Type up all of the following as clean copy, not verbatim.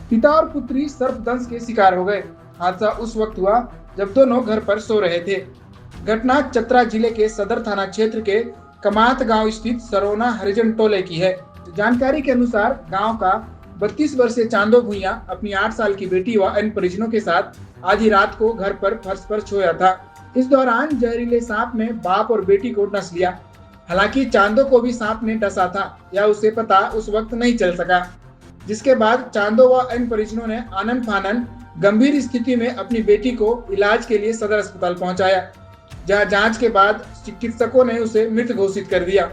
पिता और पुत्री सर्पदंश के शिकार हो गए। हादसा उस वक्त हुआ जब दोनों घर पर सो रहे थे। घटना चतरा जिले के सदर थाना क्षेत्र के कमात गांव स्थित सरोना हरिजन टोले की है। जानकारी के अनुसार गांव का 32 वर्षीय चांदो भुइया अपनी 8 साल की बेटी व अन्य परिजनों के साथ आधी रात को घर पर फर्श पर सोया था। इस दौरान जहरीले सांप ने बाप और बेटी को डस लिया। हालांकि चांदो को भी सांप ने डसा था या उसे पता उस वक्त नहीं चल सका, जिसके बाद चांदो व अन्य परिजनों ने आनन फानन गंभीर स्थिति में अपनी बेटी को इलाज के लिए सदर अस्पताल पहुंचाया, जहां जांच के बाद चिकित्सकों ने उसे मृत घोषित कर दिया।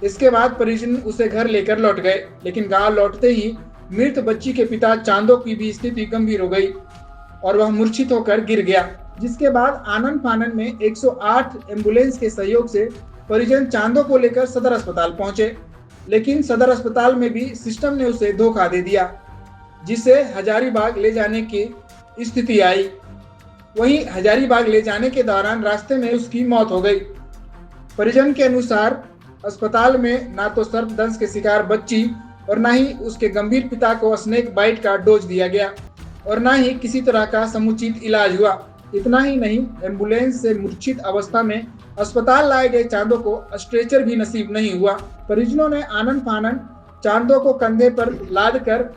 इसके बाद परिजन उसे घर लेकर लौट गए, लेकिन गांव लौटते ही मृत बच्ची के पिता चांदो की भी स्थिति गंभीर हो गई और वह मूर्छित होकर गिर गया, जिसके बाद आनन फानन में 108 एम्बुलेंस के सहयोग से परिजन चांदो को लेकर सदर अस्पताल पहुंचे, लेकिन सदर अस्पताल में भी सिस्टम ने उसे धोखा दे दिया, जिसे हजारीबाग ले जाने की स्थिति आई। वहीं हजारीबाग ले जाने के दौरान रास्ते में उसकी मौत हो गई। परिजन के अनुसार अस्पताल में ना तो सर्पदंश के शिकार बच्ची और ना ही उसके गंभीर पिता को स्नेक बाइट का डोज दिया गया और ना ही किसी तरह का समुचित इलाज हुआ। इतना ही नहीं, एम्बुलेंस से मूर्छित अवस्था में अस्पताल लाए गए चांदो को स्ट्रेचर भी नसीब नहीं हुआ। परिजनों ने आनन फानन चांदो को कंधे पर लाद कर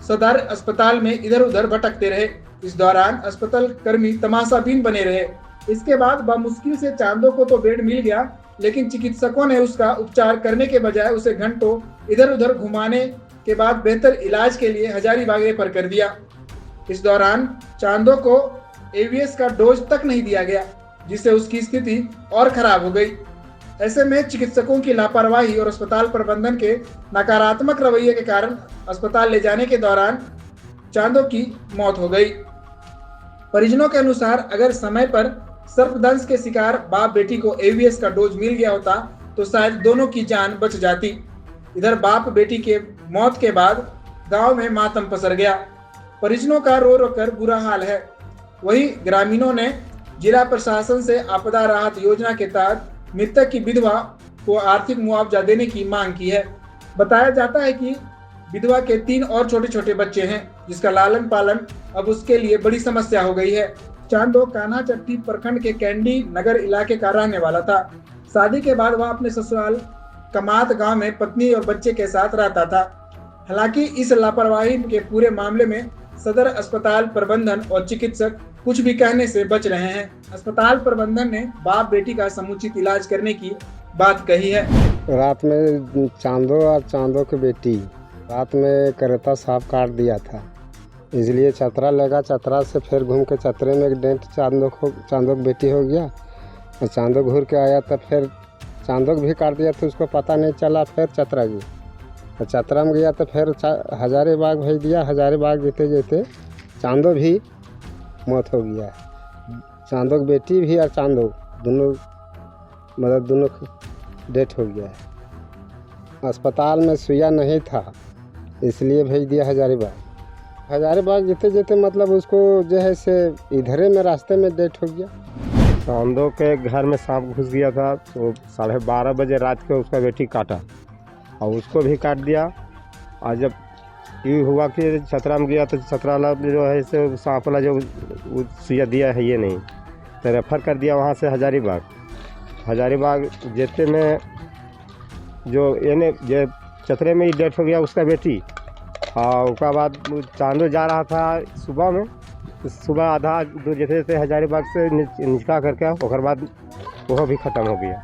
सदर अस्पताल में इधर उधर भटकते रहे। इस दौरान अस्पताल कर्मी तमाशाबीन बने रहे। इसके बाद बमुश्किल से चांदो को तो बेड मिल गया, लेकिन चिकित्सकों ने उसका उपचार करने के बजाय उसे घंटों इधर उधर घुमाने के बाद बेहतर इलाज के लिए हजारीबाग रेफर कर दिया। इस दौरान चांदो को एवीएस का डोज तक नहीं दिया गया, जिससे उसकी स्थिति और खराब हो गई। ऐसे में चिकित्सकों की लापरवाही और अस्पताल प्रबंधन के नकारात्मक रवैये के कारण अस्पताल ले जाने के दौरान चांदो की मौत हो गई। परिजनों के अनुसार अगर समय पर सर्पदंश के शिकार बाप बेटी को एवीएस का डोज मिल गया होता तो शायद दोनों की जान बच जाती। इधर बाप बेटी के मौत के बाद गांव में मातम पसर गया। परिजनों का रो रो कर बुरा हाल है। वहीं ग्रामीणों ने जिला प्रशासन से आपदा राहत योजना के तहत मृतक की विधवा को आर्थिक मुआवजा देने की मांग की है। बताया जाता है कि विधवा के 3 और छोटे छोटे बच्चे हैं, जिसका लालन पालन अब उसके लिए बड़ी समस्या हो गई है। चांदो कान्हाचट्टी प्रखंड के कैंडी नगर इलाके का रहने वाला था। शादी के बाद वह अपने ससुराल कमात गांव में पत्नी और बच्चे के साथ रहता था। हालांकि इस लापरवाही के पूरे मामले में सदर अस्पताल प्रबंधन और चिकित्सक कुछ भी कहने से बच रहे हैं। अस्पताल प्रबंधन ने बाप बेटी का समुचित इलाज करने की बात कही है। रात में चांदो और चांदो की बेटी रात में करता सांप काट दिया था, इसलिए चतरा लगा। चतरा से फिर घूम के चतरे में एक डेंट चांदो की बेटी हो गया और चांदो घूर के आया तब फिर चांदो भी काट दिया तो उसको पता नहीं चला। फिर चतरा गया और चतरा में गया तो फिर हजारीबाग भेज दिया। हजारीबाग जीते जीते चांदो भी मौत हो गया। चांदो की बेटी भी और चांदो दोनों डेथ हो गया है। अस्पताल में सुइया नहीं था, इसलिए भेज दिया हजारीबाग। हजारीबाग जीते जीते मतलब उसको जो है से इधरे में रास्ते में डेथ हो गया। चांदो के घर में सांप घुस गया था तो 12:30 बजे रात को उसका बेटी काटा और उसको भी काट दिया। और जब ये हुआ कि चतरा में गया तो चतरा वाला जो है से सांप वाला जो सुइया दिया है ये नहीं, तो रेफ़र कर दिया वहाँ से हजारीबाग। हजारीबाग जेते में जो ये चतरे में ही डेथ हो गया उसका बेटी। और उसके बाद चांदो जा रहा था सुबह में, सुबह आधा दूर जैसे जैसे हजारीबाग से निचका करके और बाद वह भी ख़त्म हो गया।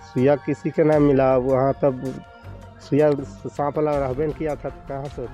सुइया किसी के ना मिला वहाँ, तब सुइया सांप वाला रहबे किया था कहाँ से।